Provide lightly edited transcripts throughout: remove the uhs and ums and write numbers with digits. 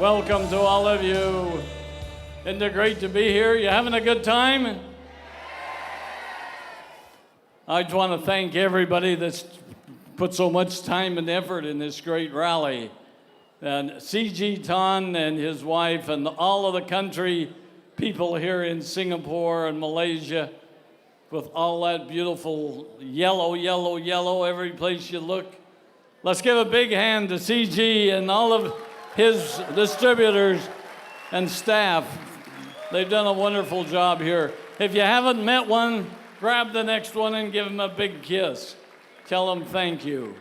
Welcome to all of you. Isn't it great to be here? You having a good time? I just want to thank everybody that's put so much time and effort in this great rally. And C.G. Tan and his wife and all of the country people here in Singapore and Malaysia with all that beautiful yellow, yellow, yellow every place you look. Let's give a big hand to C.G. and all of his distributors and staff. They've done a wonderful job here. If you haven't met one, grab the next one and give them a big kiss. Tell them thank you.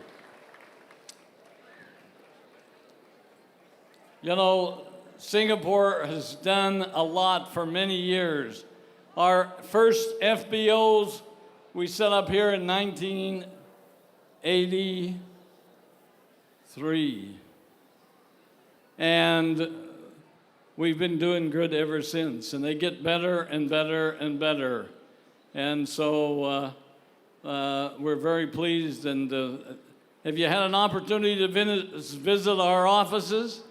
You know, Singapore has done a lot for many years. Our first FBOs we set up here in 1983. And we've been doing good ever since. And they get better and better and better. And so we're very pleased. And have you had an opportunity to visit our offices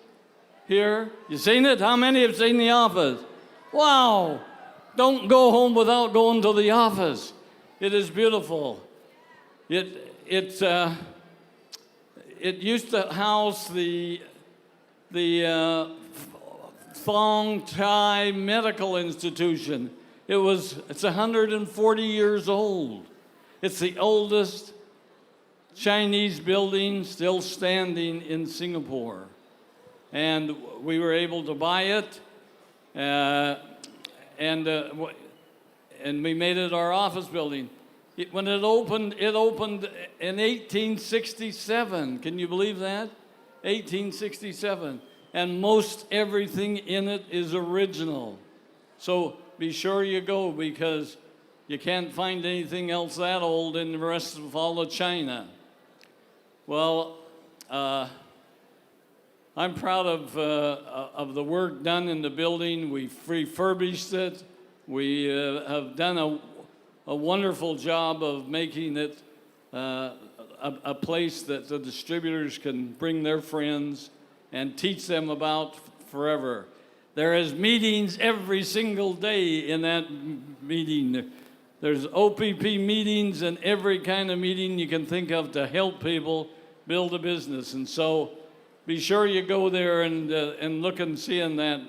here? You seen it? How many have seen the office? Wow! Don't go home without going to the office. It is beautiful. It used to house the Thong Thai Medical Institution. It's 140 years old. It's the oldest Chinese building still standing in Singapore. And we were able to buy it, and we made it our office building. When it opened in 1867. Can you believe that? 1867. And most everything in it is original. So be sure you go, because you can't find anything else that old in the rest of all of China. Well, I'm proud of the work done in the building. We've refurbished it. We have done a wonderful job of making it a place that the distributors can bring their friends and teach them about forever. There is meetings every single day in that meeting. There's OPP meetings and every kind of meeting you can think of to help people build a business. And so be sure you go there and look and see in that.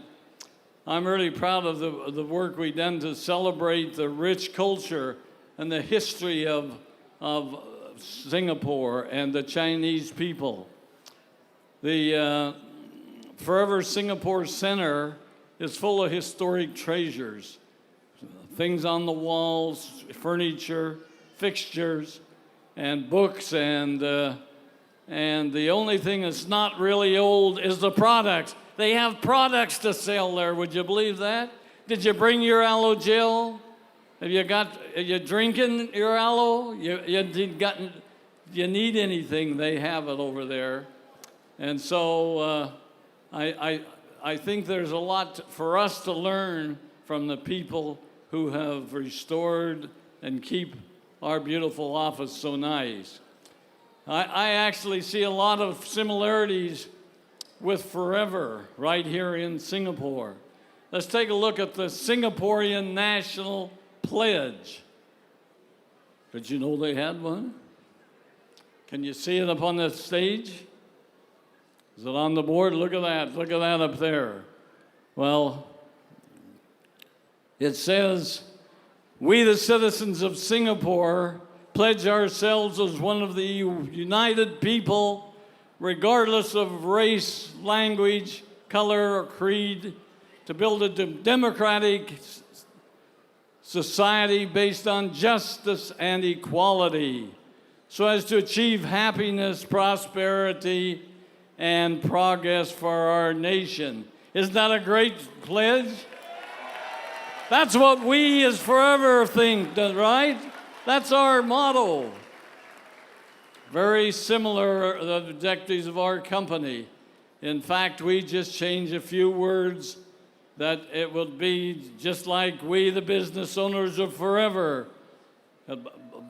I'm really proud of the work we've done to celebrate the rich culture and the history of Singapore and the Chinese people. The Forever Singapore Center is full of historic treasures. Things on the walls, furniture, fixtures, and books, and the only thing that's not really old is the products. They have products to sell there. Would you believe that? Did you bring your aloe gel? Are you drinking your aloe? You need anything, they have it over there. And so I think there's a lot for us to learn from the people who have restored and keep our beautiful office so nice. I actually see a lot of similarities with Forever right here in Singapore. Let's take a look at the Singaporean National Pledge. Did you know they had one? Can you see it up on the stage? Is it on the board? Look at that. Look at that up there. Well, it says, "We, the citizens of Singapore, pledge ourselves as one of the united people, regardless of race, language, color, or creed, to build a democratic society based on justice and equality, so as to achieve happiness, prosperity, and progress for our nation." Isn't that a great pledge? That's what we as Forever think, right? That's our motto. Very similar the objectives of our company. In fact, we just changed a few words that it would be just like we, the business owners of Forever,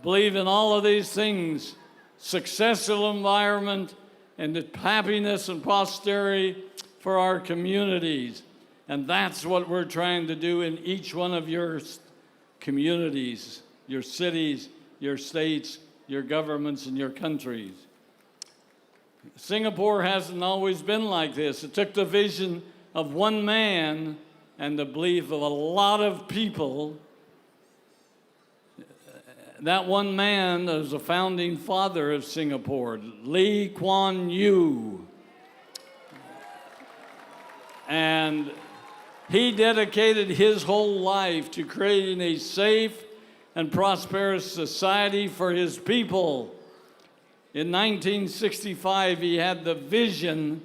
believe in all of these things: successful environment, and the happiness and prosperity for our communities. And that's what we're trying to do in each one of your communities, your cities, your states, your governments, and your countries. Singapore hasn't always been like this. It took the vision of one man and the belief of a lot of people. That one man is the founding father of Singapore, Lee Kuan Yew. And he dedicated his whole life to creating a safe and prosperous society for his people. In 1965, he had the vision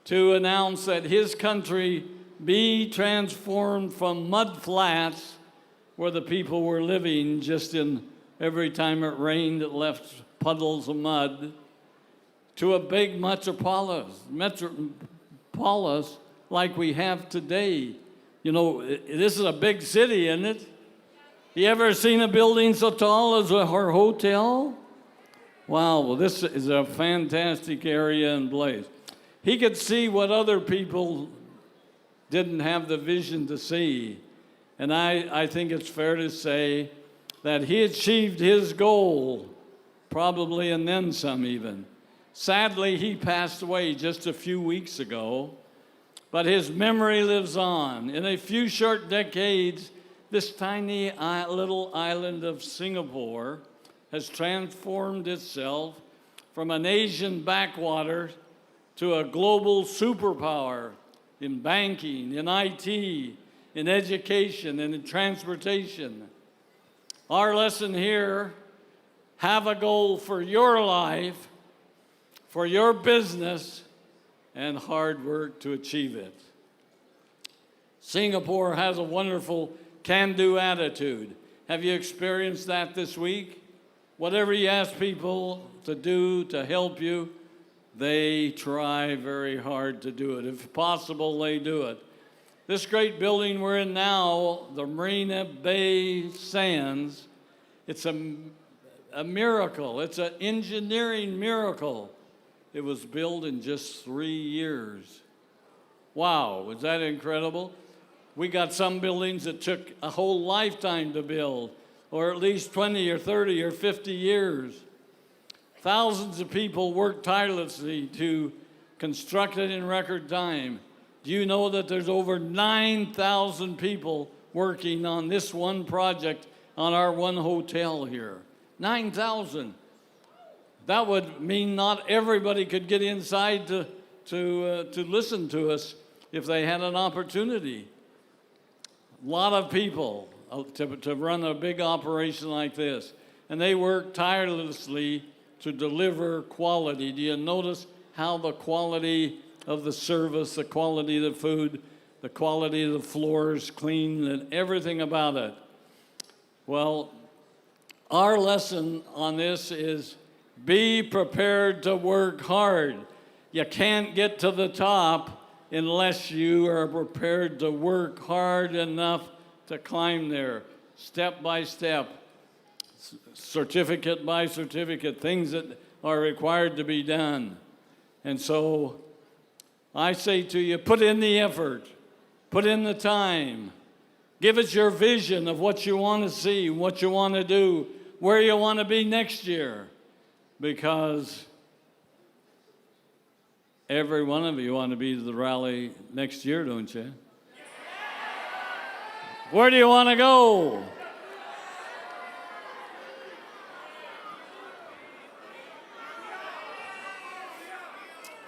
to announce that his country be transformed from mud flats, where the people were living just in every time it rained, it left puddles of mud, to a big metropolis like we have today. You know, this is a big city, isn't it? You ever seen a building so tall as our hotel? Wow, well, this is a fantastic area and place. He could see what other people didn't have the vision to see. And I think it's fair to say that he achieved his goal, probably, and then some even. Sadly, he passed away just a few weeks ago, but his memory lives on. In a few short decades, this tiny little island of Singapore has transformed itself from an Asian backwater to a global superpower in banking, in IT, in education, and in transportation. Our lesson here, have a goal for your life, for your business, and hard work to achieve it. Singapore has a wonderful can-do attitude. Have you experienced that this week? Whatever you ask people to do to help you, they try very hard to do it. If possible, they do it. This great building we're in now, the Marina Bay Sands, it's a miracle. It's an engineering miracle. It was built in just 3 years. Wow, is that incredible? We got some buildings that took a whole lifetime to build, or at least 20 or 30 or 50 years. Thousands of people worked tirelessly to construct it in record time. Do you know that there's over 9,000 people working on this one project on our one hotel here? 9,000. That would mean not everybody could get inside to listen to us if they had an opportunity. A lot of people to run a big operation like this, and they work tirelessly to deliver quality. Do you notice how the quality of the service, the quality of the food, the quality of the floors, clean, and everything about it? Well, our lesson on this is be prepared to work hard. You can't get to the top unless you are prepared to work hard enough to climb there, step by step, certificate by certificate, things that are required to be done. And so I say to you, put in the effort, put in the time, give us your vision of what you want to see, what you want to do, where you want to be next year, because every one of you want to be to the rally next year, don't you? Where do you want to go?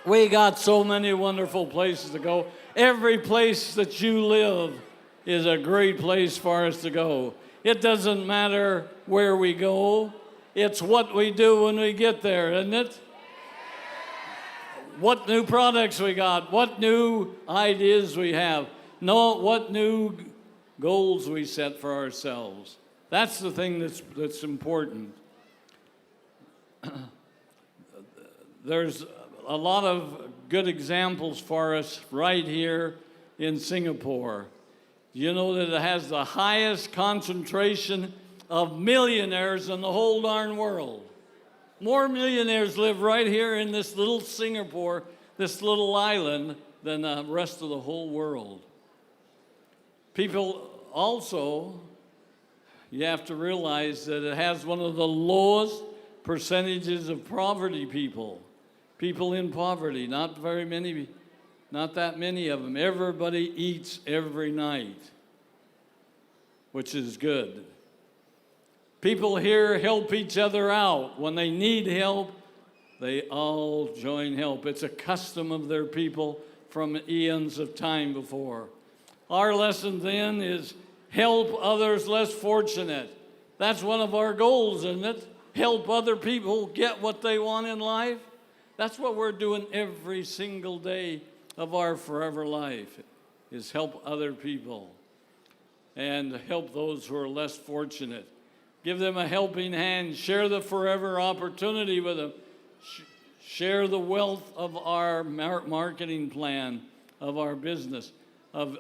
We got so many wonderful places to go. Every place that you live is a great place for us to go. It doesn't matter where we go. It's what we do when we get there, isn't it? What new products we got, what new ideas we have, what new goals we set for ourselves. That's the thing that's important. There's a lot of good examples for us right here in Singapore. You know that it has the highest concentration of millionaires in the whole darn world. More millionaires live right here in this little Singapore, this little island, than the rest of the whole world. People also, you have to realize that it has one of the lowest percentages of poverty people. People in poverty, not that many of them. Everybody eats every night, which is good. People here help each other out. When they need help, they all join help. It's a custom of their people from eons of time before. Our lesson then is help others less fortunate. That's one of our goals, isn't it? Help other people get what they want in life. That's what we're doing every single day of our forever life, is help other people and help those who are less fortunate. Give them a helping hand. Share the forever opportunity with them. Share the wealth of our marketing plan, of our business, of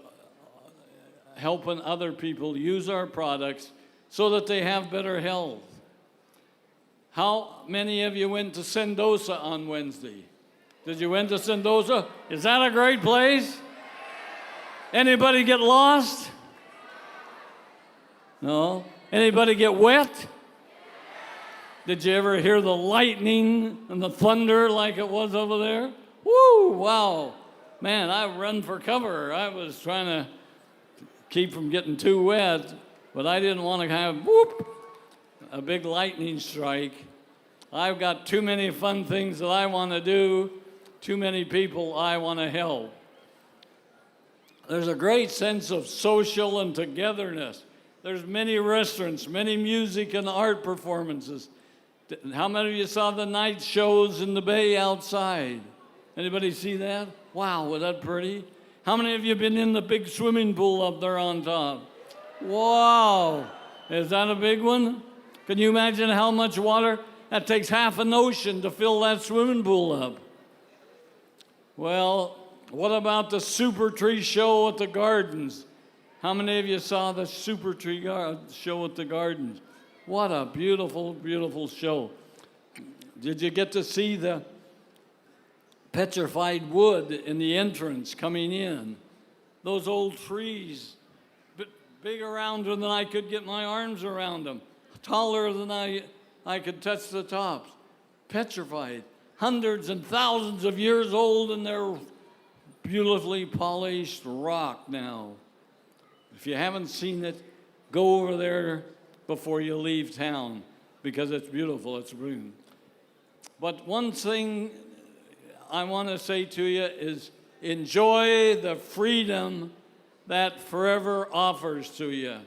helping other people use our products so that they have better health. How many of you went to Sentosa on Wednesday? Did you went to Sentosa? Is that a great place? Anybody get lost? No? Anybody get wet? Did you ever hear the lightning and the thunder like it was over there? Woo, wow. Man, I run for cover. I was trying to keep from getting too wet, but I didn't want to have, whoop, a big lightning strike. I've got too many fun things that I want to do, too many people I want to help. There's a great sense of social and togetherness. There's many restaurants, many music and art performances. How many of you saw the night shows in the bay outside? Anybody see that? Wow, was that pretty? How many of you have been in the big swimming pool up there on top? Wow, is that a big one? Can you imagine how much water? That takes half an ocean to fill that swimming pool up. Well, what about the Super Tree Show at the Gardens? How many of you saw the Super Tree Show at the Gardens? What a beautiful, beautiful show. Did you get to see the petrified wood in the entrance coming in? Those old trees, big around than I could get my arms around them, taller than I could touch the tops, petrified, hundreds and thousands of years old, and they're beautifully polished rock now. If you haven't seen it, go over there before you leave town, because it's beautiful, it's brilliant. But one thing I want to say to you is enjoy the freedom that forever offers to you.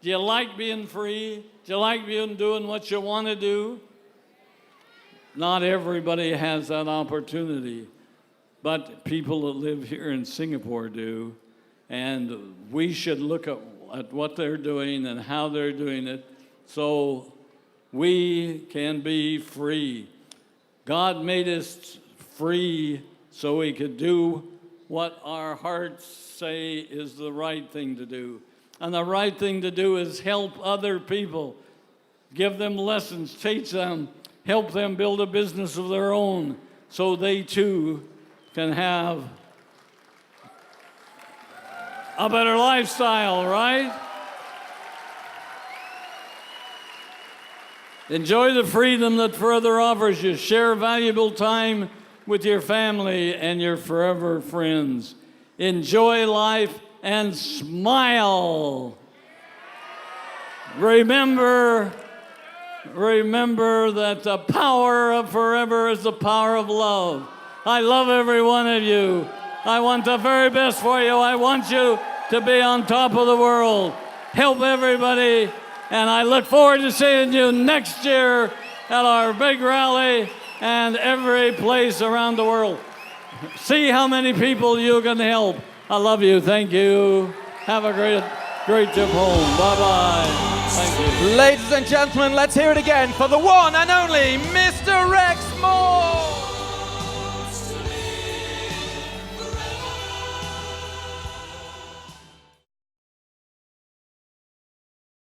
Do you like being free? Do you like doing what you want to do? Not everybody has that opportunity, but people that live here in Singapore do, and we should look at what they're doing and how they're doing it so we can be free. God made us free so we could do what our hearts say is the right thing to do. And the right thing to do is help other people, give them lessons, teach them, help them build a business of their own so they too can have a better lifestyle, right? Enjoy the freedom that further offers you. Share valuable time with your family and your forever friends. Enjoy life and smile. Remember that the power of forever is the power of love. I love every one of you. I want the very best for you. I want you to be on top of the world. Help everybody. And I look forward to seeing you next year at our big rally and every place around the world. See how many people you can help. I love you. Thank you. Have a great trip home. Bye-bye. Thank you. Ladies and gentlemen, let's hear it again for the one and only Mr. Rex Moore.